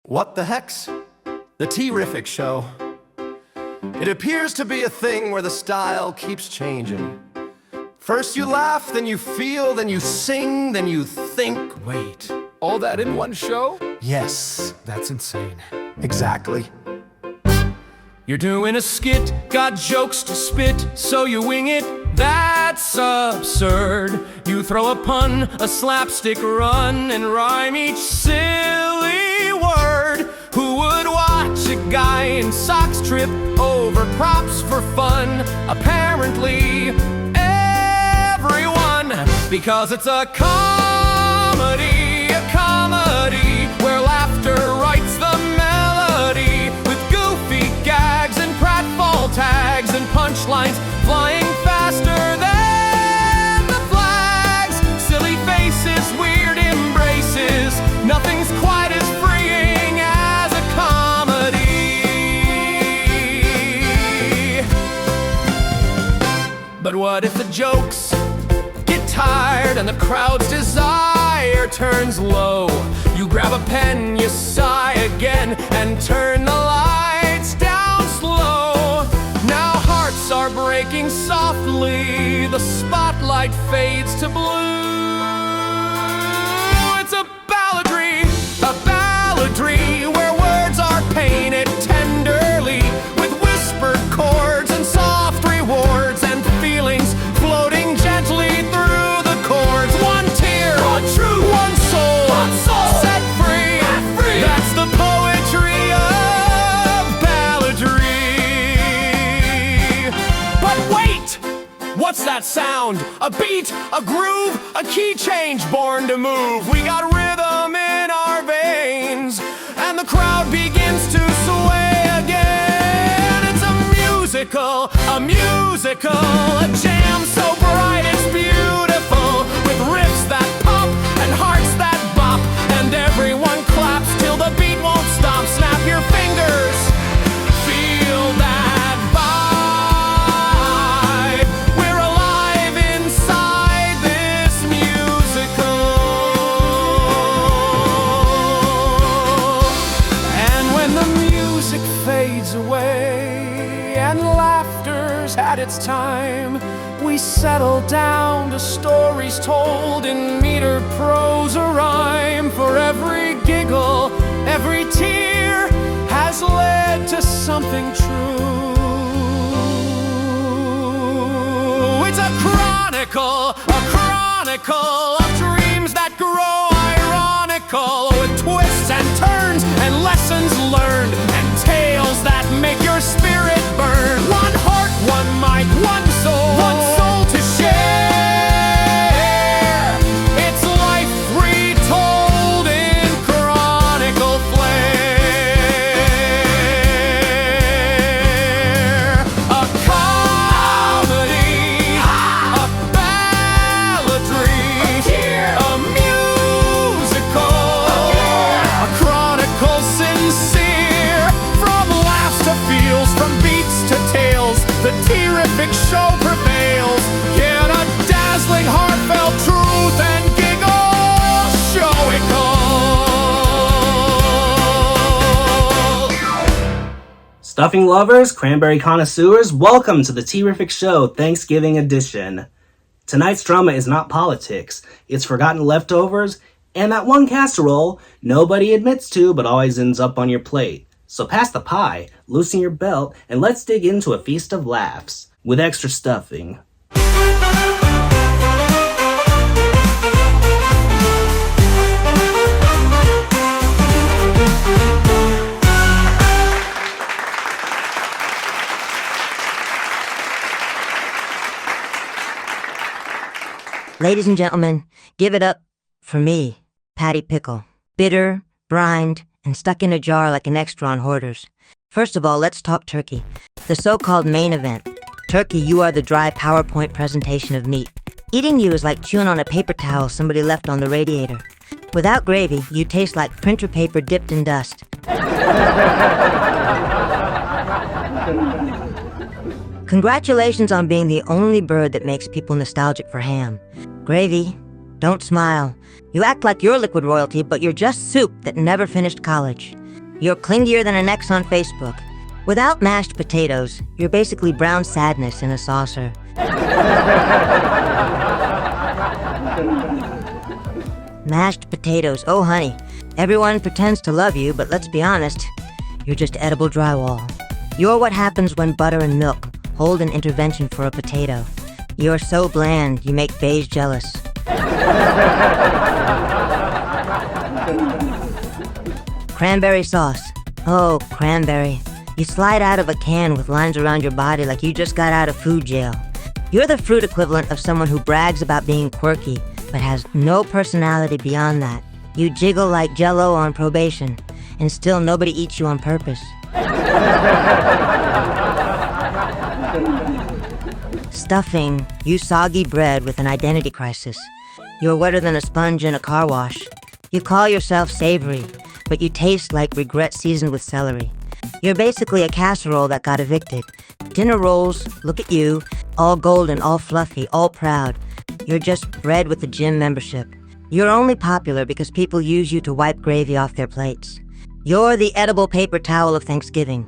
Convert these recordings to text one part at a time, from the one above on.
What the heck's the T-Riffic show? It appears to be a thing where the style keeps changing. First you laugh, then you feel, then you sing, then you think. Wait, all that in one show? Yes, That's insane. exactly. You're doing a skit, got jokes to spit, so you wing it. That's absurd. You throw a pun, a slapstick run, and rhyme each silly word. Who would watch a guy in socks trip over props for fun? Apparently, everyone, because it's a comedy where laughter writes the melody with goofy gags and pratfall tags and punchlines flying faster than the flags. Silly faces, weird embraces, nothing's quite as freeing as a comedy. But what if the jokes get tired and the crowd's desire turns low? You grab a pen, you sigh again, and turn the lights down slow. Now hearts are breaking softly, the spotlight fades to blue. It's a balladry where words are painted tenderly with whispered chords and soft rewards and feelings floating gently through the chords. One tear, one true, one soul set free. That's the poetry of balladry. But wait, what's that sound? A beat, a groove, a key change born to move. We got rhythm in our veins, and the crowd begins to sway again. It's a musical, a jam so bright it's beautiful, with riffs that pop and hearts that bop, and everyone claps till the beat won't stop. Snap your fingers, feel that vibe. We're alive inside this musical. And when the music fades away and laughter's had its time, we settle down to stories told in meter, prose, or rhyme. For every giggle, every tear has led to something true. It's a chronicle of dreams that grow ironical, with twists and turns and lessons learned and tales that make your spirit burn. One heart, one mic, one soul to share. It's life retold in chronicle flair. A comedy, a balladry, a musical, a chronicle sincere. From laughs to feels, from beats to tales, the T-Riffic show prevails. Get a dazzling, heartfelt truth and giggle, show it all. Stuffing lovers, cranberry connoisseurs, welcome to the T-Riffic Show Thanksgiving edition. Tonight's drama is not politics, it's forgotten leftovers, and that one casserole nobody admits to but always ends up on your plate. So pass the pie, loosen your belt, and let's dig into a feast of laughs with extra stuffing. Ladies and gentlemen, give it up for me, Patty Pickle. Bitter, brined, and stuck in a jar like an extra on Hoarders. First of all, let's talk turkey. The so-called main event. Turkey, you are the dry PowerPoint presentation of meat. Eating you is like chewing on a paper towel somebody left on the radiator. Without gravy, you taste like printer paper dipped in dust. Congratulations on being the only bird that makes people nostalgic for ham. Gravy, don't smile. You act like you're liquid royalty, but you're just soup that never finished college. You're clingier than an ex on Facebook. Without mashed potatoes, you're basically brown sadness in a saucer. Mashed potatoes, oh honey. Everyone pretends to love you, but let's be honest, you're just edible drywall. You're what happens when butter and milk hold an intervention for a potato. You're so bland, you make beige jealous. Cranberry sauce. Oh, cranberry. You slide out of a can with lines around your body like you just got out of food jail. You're the fruit equivalent of someone who brags about being quirky, but has no personality beyond that. You jiggle like Jell-O on probation, and still nobody eats you on purpose. Stuffing. You soggy bread with an identity crisis. You're wetter than a sponge in a car wash. You call yourself savory, but you taste like regret seasoned with celery. You're basically a casserole that got evicted. Dinner rolls, look at you, all golden, all fluffy, all proud. You're just bread with a gym membership. You're only popular because people use you to wipe gravy off their plates. You're the edible paper towel of Thanksgiving.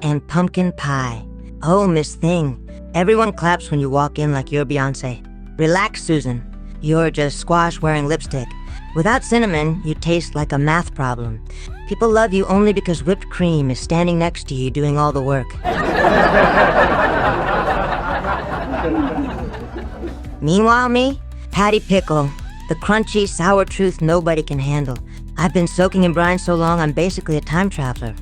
And pumpkin pie. Oh, Miss Thing. Everyone claps when you walk in like you're Beyonce. Relax, Susan. You're just squash wearing lipstick. Without cinnamon, you taste like a math problem. People love you only because whipped cream is standing next to you doing all the work. Meanwhile, me, Patty Pickle, the crunchy, sour truth nobody can handle. I've been soaking in brine so long I'm basically a time traveler.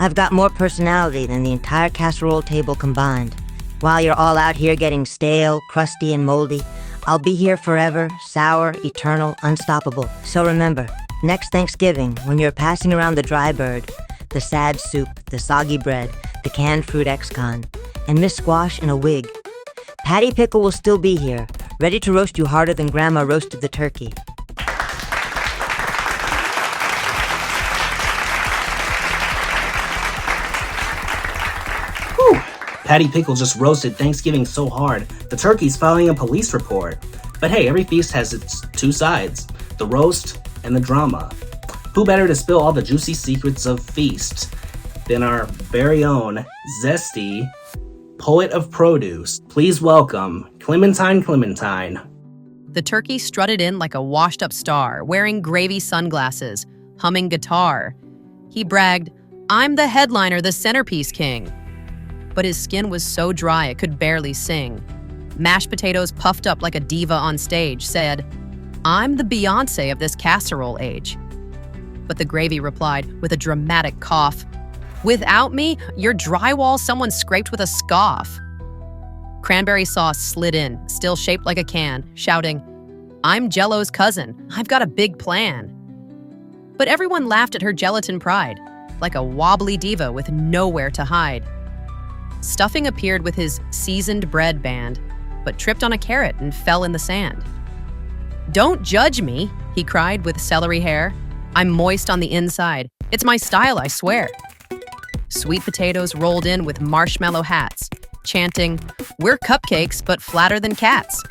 I've got more personality than the entire casserole table combined. While you're all out here getting stale, crusty, and moldy, I'll be here forever, sour, eternal, unstoppable. So remember, next Thanksgiving, when you're passing around the dry bird, the sad soup, the soggy bread, the canned fruit ex-con, and Miss Squash in a wig, Patty Pickle will still be here, ready to roast you harder than Grandma roasted the turkey. Whew. Patty Pickle just roasted Thanksgiving so hard, the turkey's filing a police report. But hey, every feast has its two sides, the roast and the drama. Who better to spill all the juicy secrets of feast than our very own zesty poet of produce? Please welcome Clementine. The turkey strutted in like a washed-up star, wearing gravy sunglasses, humming guitar. He bragged, "I'm the headliner, the centerpiece king." But his skin was so dry it could barely sing. Mashed potatoes puffed up like a diva on stage said, "I'm the Beyonce of this casserole age." But the gravy replied with a dramatic cough, "Without me, you're drywall someone scraped with a scoff." Cranberry sauce slid in, still shaped like a can, shouting, "I'm Jell-O's cousin. I've got a big plan." But everyone laughed at her gelatin pride, like a wobbly diva with nowhere to hide. Stuffing appeared with his seasoned bread band, but tripped on a carrot and fell in the sand. "Don't judge me," he cried with celery hair. "I'm moist on the inside. It's my style, I swear." Sweet potatoes rolled in with marshmallow hats, chanting, "We're cupcakes, but flatter than cats."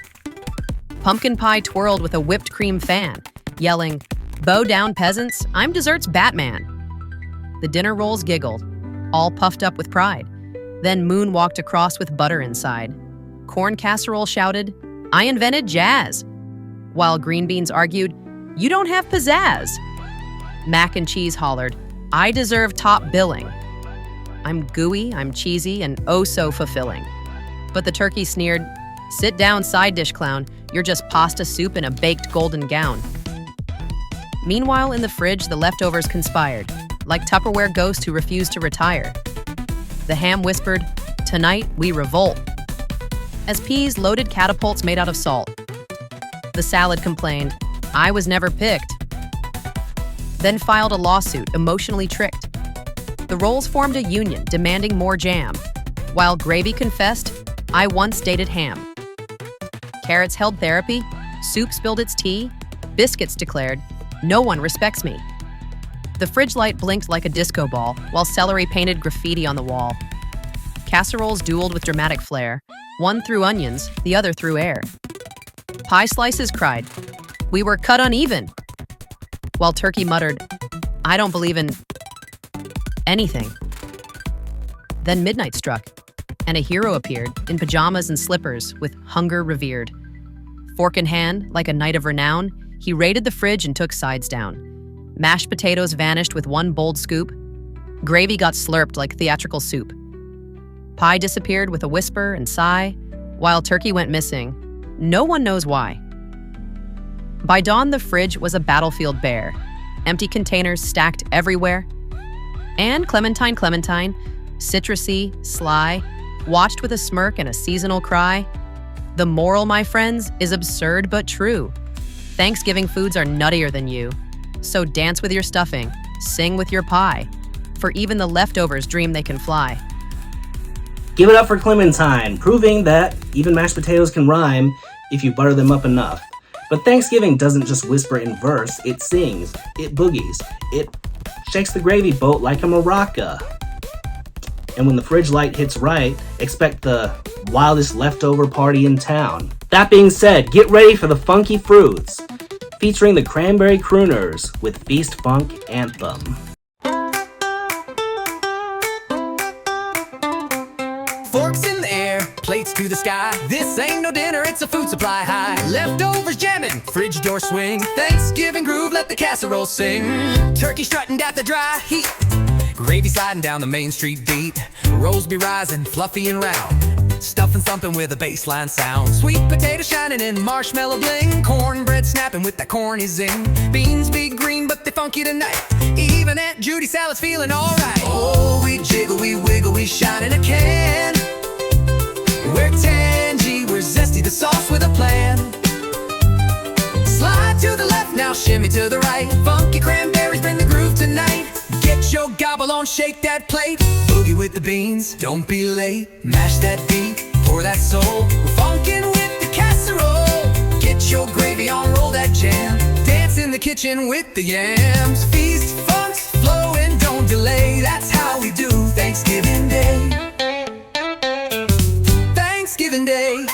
Pumpkin pie twirled with a whipped cream fan, yelling, "Bow down, peasants, I'm dessert's Batman." The dinner rolls giggled, all puffed up with pride. Then Moon walked across with butter inside. Corn casserole shouted, "I invented jazz." While green beans argued, "You don't have pizzazz." Mac and cheese hollered, "I deserve top billing." I'm gooey, I'm cheesy, and oh so fulfilling. But the turkey sneered, "Sit down, side dish clown. You're just pasta soup in a baked golden gown." Meanwhile, in the fridge, the leftovers conspired, like Tupperware ghosts who refused to retire. The ham whispered, "Tonight we revolt," as peas loaded catapults made out of salt. The salad complained, "I was never picked," then filed a lawsuit, emotionally tricked. The rolls formed a union, demanding more jam, while gravy confessed, "I once dated ham." Carrots held therapy, soup spilled its tea, biscuits declared, "No one respects me." The fridge light blinked like a disco ball, while celery painted graffiti on the wall. Casseroles dueled with dramatic flair. One threw onions, the other threw air. Pie slices cried, We were cut uneven. While Turkey muttered, I don't believe in anything. Then midnight struck, and a hero appeared in pajamas and slippers with hunger revered. Fork in hand, like a knight of renown, he raided the fridge and took sides down. Mashed potatoes vanished with one bold scoop. Gravy got slurped like theatrical soup. Pie disappeared with a whisper and sigh, while turkey went missing. No one knows why. By dawn, the fridge was a battlefield bare, empty containers stacked everywhere. And Clementine, citrusy, sly, watched with a smirk and a seasonal cry. The moral, my friends, is absurd but true. Thanksgiving foods are nuttier than you. So dance with your stuffing, sing with your pie, for even the leftovers dream they can fly. Give it up for Clementine, proving that even mashed potatoes can rhyme if you butter them up enough. But Thanksgiving doesn't just whisper in verse, it sings, it boogies, it shakes the gravy boat like a maraca. And when the fridge light hits right, expect the wildest leftover party in town. That being said, get ready for the funky fruits, featuring the Cranberry Crooners with Feast Funk Anthem. Forks in the air, plates to the sky. This ain't no dinner, it's a food supply high. Leftovers jamming, fridge door swing. Thanksgiving groove, let the casseroles sing. Turkey strutting at the dry heat. Gravy sliding down the main street beat. Rolls be rising, fluffy and round. Stuffing something with a baseline sound. Sweet potato shining in marshmallow bling. Cornbread snapping with that corny zing. Beans be green, but they funky tonight. Even Aunt Judy salad's feeling alright. Oh, we jiggle, we wiggle, we shine in a can. We're tangy, we're zesty, the sauce with a plan. Slide to the left, now shimmy to the right. Funky cranberries bring the groove tonight. Get your gobble on, shake that plate. Boogie with the beans, don't be late. Mash that beat, pour that soul. We're funkin' with the casserole. Get your gravy on, roll that jam. Dance in the kitchen with the yams. Feast, funks, flow, and don't delay. That's how we do Thanksgiving Day. Thanksgiving Day.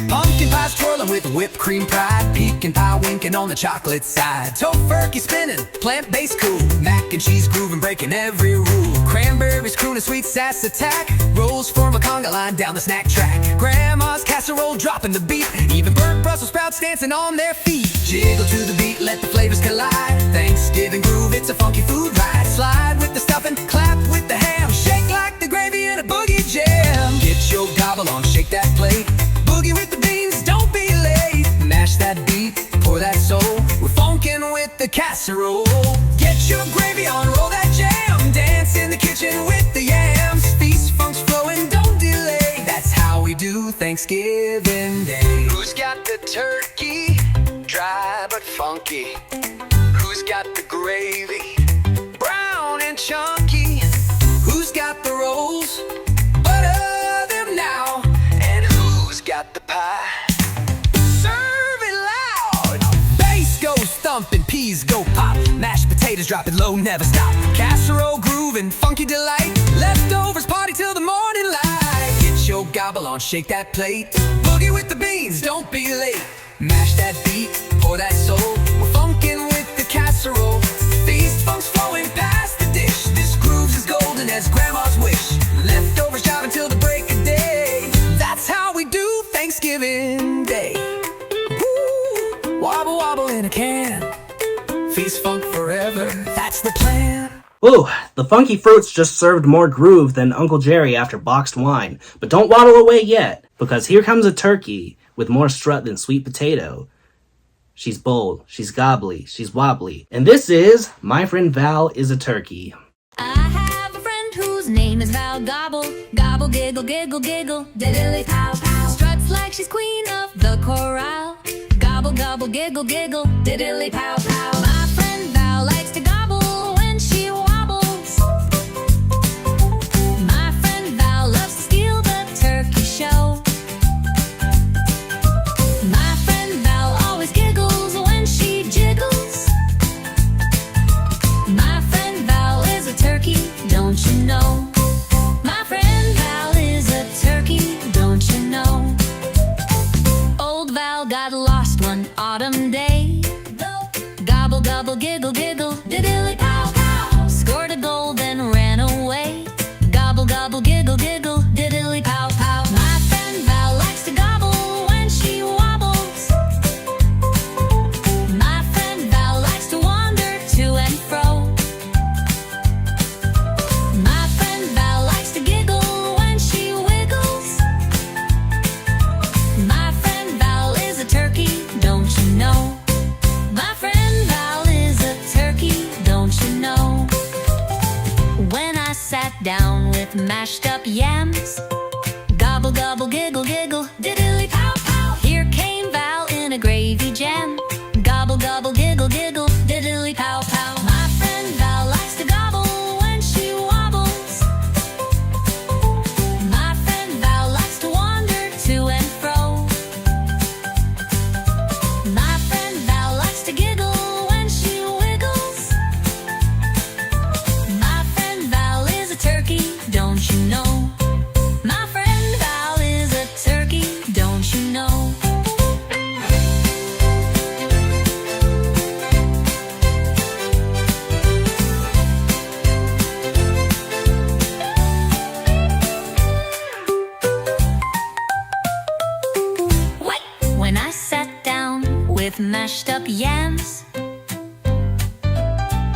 Pumpkin pie's twirling with whipped cream pride. Pecan pie winking on the chocolate side. Tofurkey spinning, plant-based cool. Mac and cheese grooving, breaking every rule. Cranberries crooning, sweet sass attack. Rolls form a conga line down the snack track. Grandma's casserole dropping the beat. Even burnt Brussels sprouts dancing on their feet. Jiggle to the beat, let the flavors collide. Thanksgiving groove, it's a funky food ride. Slide with the stuffing, clap with the ham. Shake like the gravy in a boogie jam. Get your gobble on, shake that plate. Boogie with the beans, don't be late. Mash that beat, pour that soul. We're funkin' with the casserole. Get your gravy on, roll that jam. Dance in the kitchen with the yams. Feast, funks flowing, don't delay. That's how we do Thanksgiving Day. Who's got the turkey? Dry but funky. Who's got the gravy? Brown and chunky. Who's got the rolls? Butter them now. And who's got the pie? Serve it loud. Bass goes thumping, peas go pop. Mashed potatoes dropping low, never stop. Casserole grooving, funky delight. Leftovers party till the morning light. Get your gobble on, shake that plate. Boogie with the beans, don't be late. Mash that beat, pour that soul. We're funkin' with the casserole. Feast, funks flowing past the dish. This groove's as golden as grandma's wish. Leftovers job until the break of day. That's how we do Thanksgiving Day. Woo! Wobble wobble in a can. Feast funk forever, that's the plan. Ooh, the funky fruits just served more groove than Uncle Jerry after boxed wine. But don't waddle away yet, because here comes a turkey with more strut than sweet potato. She's bold, she's gobbly, she's wobbly. And this is My Friend Val is a Turkey. I have a friend whose name is Val. Gobble, gobble, giggle, giggle, giggle, diddly pow pow. Struts like she's queen of the corral. Gobble, gobble, giggle, giggle, diddly pow pow. My friend Val likes to gobble when she wobbles. My friend Val loves to steal the turkey show. My friend Val always giggles when she jiggles. My friend Val is a turkey, don't you know? My friend Val is a turkey, don't you know? Old Val got lost one autumn day. gobble, giggle, giggle, diddly pow pow. Scored a goal, then ran away. Gobble, gobble, giggle, giggle, diddly pow pow. My friend Val likes to gobble when she wobbles. My friend Val likes to wander to and fro. My friend Val likes to giggle when she wiggles. My friend Val is a turkey, don't you know? My friend Val is a turkey, don't you know? When I sat down with mashed up yams, gobble, gobble, giggle, giggle, diddly pow pow. Here came Val in a gravy jam. Gobble, gobble, giggle, giggle, diddly pow pow. My friend Val likes to gobble when she wobbles. My friend Val likes to wander to and fro. My friend Val likes to giggle when she wiggles. My friend Val is a turkey, don't you know? My friend Val is a turkey, don't you know? Wait, when I sat down with mashed up yams,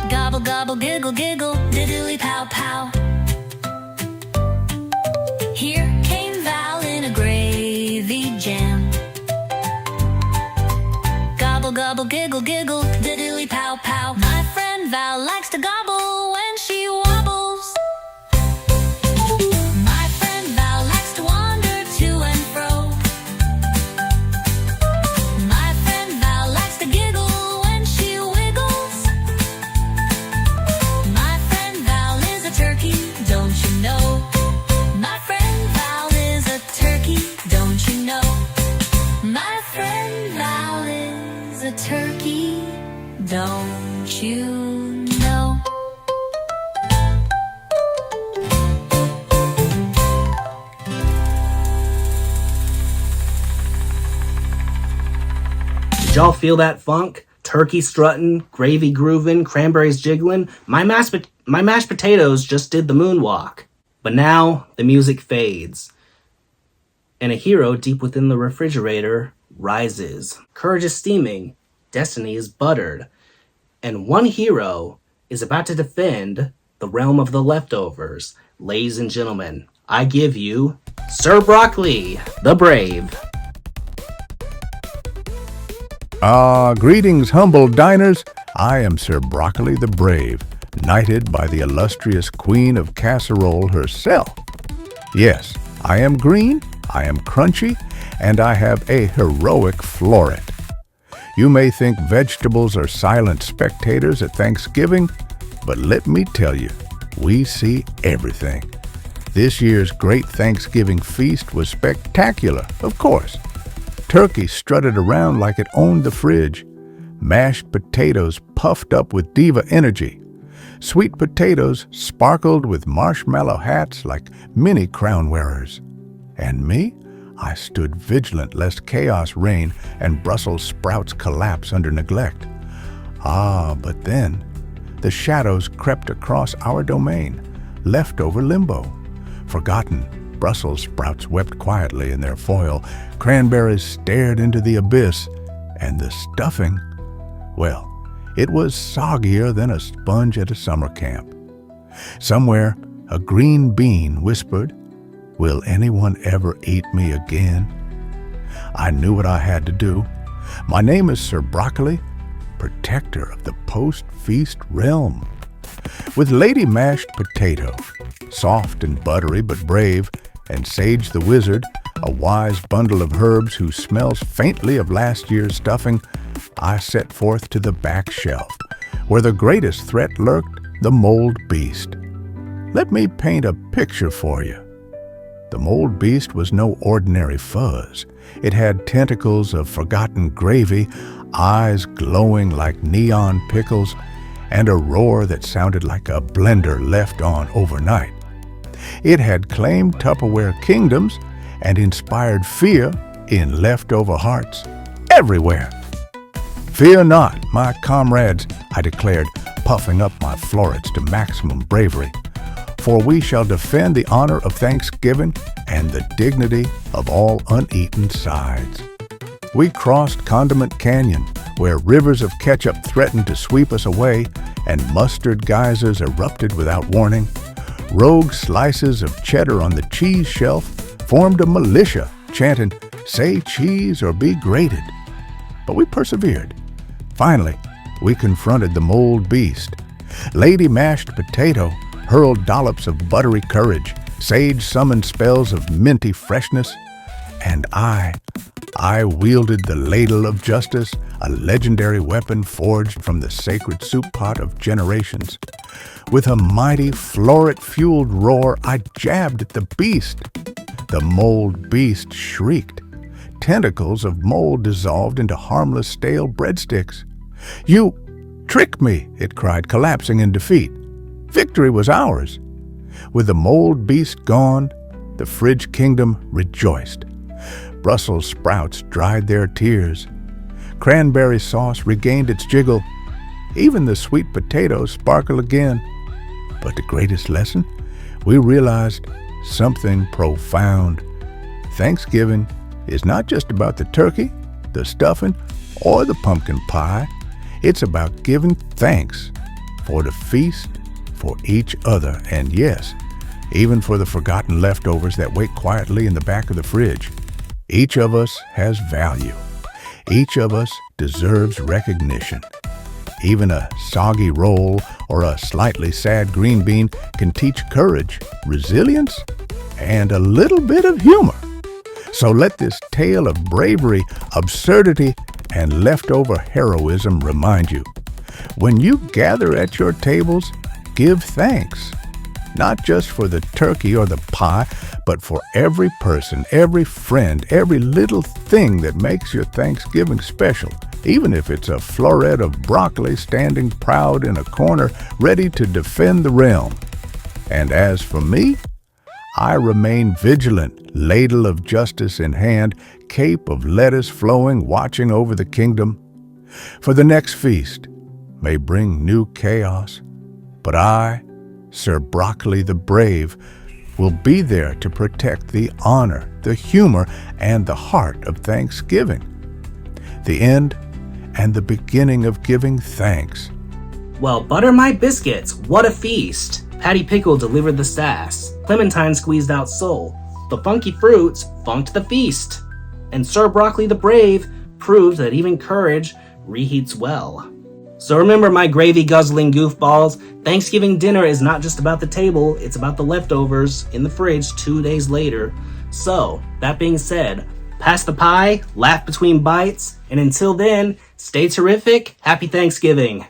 gobble, gobble, giggle, giggle, diddly pow pow. Here came Val in a gravy jam. Gobble, gobble, giggle, giggle, diddly pow pow. My friend Val likes to gobble when she wobbles. My friend Val likes to wander to and fro. My friend Val likes to giggle when she wiggles. My friend Val is a turkey, don't you know? My friend Val is a turkey, don't you know? My friend Val is a turkey, don't you know? Did y'all feel that funk? Turkey strutting, gravy grooving, cranberries jiggling. My mashed potatoes just did the moonwalk. But now the music fades, and a hero deep within the refrigerator rises. Courage is steaming, destiny is buttered, and one hero is about to defend the realm of the leftovers. Ladies and gentlemen, I give you Sir Broccoli, the Brave. Greetings, humble diners. I am Sir Broccoli the Brave, knighted by the illustrious Queen of Casserole herself. Yes, I am green, I am crunchy, and I have a heroic floret. You may think vegetables are silent spectators at Thanksgiving, but let me tell you, we see everything. This year's great Thanksgiving feast was spectacular, of course. Turkey strutted around like it owned the fridge. Mashed potatoes puffed up with diva energy. Sweet potatoes sparkled with marshmallow hats like mini crown wearers. And me? I stood vigilant lest chaos reign and Brussels sprouts collapse under neglect. But then the shadows crept across our domain, leftover limbo. Forgotten Brussels sprouts wept quietly in their foil, cranberries stared into the abyss, and the stuffing, well, it was soggier than a sponge at a summer camp. Somewhere, a green bean whispered, "Will anyone ever eat me again?" I knew what I had to do. My name is Sir Broccoli, protector of the post-feast realm. With Lady Mashed Potato, soft and buttery but brave, and Sage the Wizard, a wise bundle of herbs who smells faintly of last year's stuffing, I set forth to the back shelf, where the greatest threat lurked, the mold beast. Let me paint a picture for you. The mold beast was no ordinary fuzz. It had tentacles of forgotten gravy, eyes glowing like neon pickles, and a roar that sounded like a blender left on overnight. It had claimed Tupperware kingdoms and inspired fear in leftover hearts everywhere. Fear not, my comrades, I declared, puffing up my florets to maximum bravery. For we shall defend the honor of Thanksgiving and the dignity of all uneaten sides. We crossed Condiment Canyon, where rivers of ketchup threatened to sweep us away and mustard geysers erupted without warning. Rogue slices of cheddar on the cheese shelf formed a militia chanting, "Say cheese or be grated." But we persevered. Finally, we confronted the mold beast. Lady Mashed Potato hurled dollops of buttery courage, Sage summoned spells of minty freshness, and I wielded the ladle of justice, a legendary weapon forged from the sacred soup pot of generations. With a mighty floret-fueled roar, I jabbed at the beast. The mold beast shrieked. Tentacles of mold dissolved into harmless stale breadsticks. "You tricked me," it cried, collapsing in defeat. Victory was ours. With the mold beast gone, the fridge kingdom rejoiced. Brussels sprouts dried their tears. Cranberry sauce regained its jiggle. Even the sweet potatoes sparkle again. But the greatest lesson? We realized something profound. Thanksgiving is not just about the turkey, the stuffing, or the pumpkin pie. It's about giving thanks for the feast, for each other, and yes, even for the forgotten leftovers that wait quietly in the back of the fridge. Each of us has value. Each of us deserves recognition. Even a soggy roll or a slightly sad green bean can teach courage, resilience, and a little bit of humor. So let this tale of bravery, absurdity, and leftover heroism remind you. When you gather at your tables, give thanks. Not just for the turkey or the pie, but for every person, every friend, every little thing that makes your Thanksgiving special, even if it's a floret of broccoli standing proud in a corner, ready to defend the realm. And as for me, I remain vigilant, ladle of justice in hand, cape of lettuce flowing, watching over the kingdom. For the next feast may bring new chaos, but I, Sir Broccoli the Brave, will be there to protect the honor, the humor, and the heart of Thanksgiving. The end and the beginning of giving thanks. Well, butter my biscuits, what a feast! Patty Pickle delivered the sass. Clementine squeezed out soul. The funky fruits funked the feast. And Sir Broccoli the Brave proved that even courage reheats well. So remember, my gravy-guzzling goofballs, Thanksgiving dinner is not just about the table, it's about the leftovers in the fridge 2 days later. So, that being said, pass the pie, laugh between bites, and until then, stay terrific, happy Thanksgiving!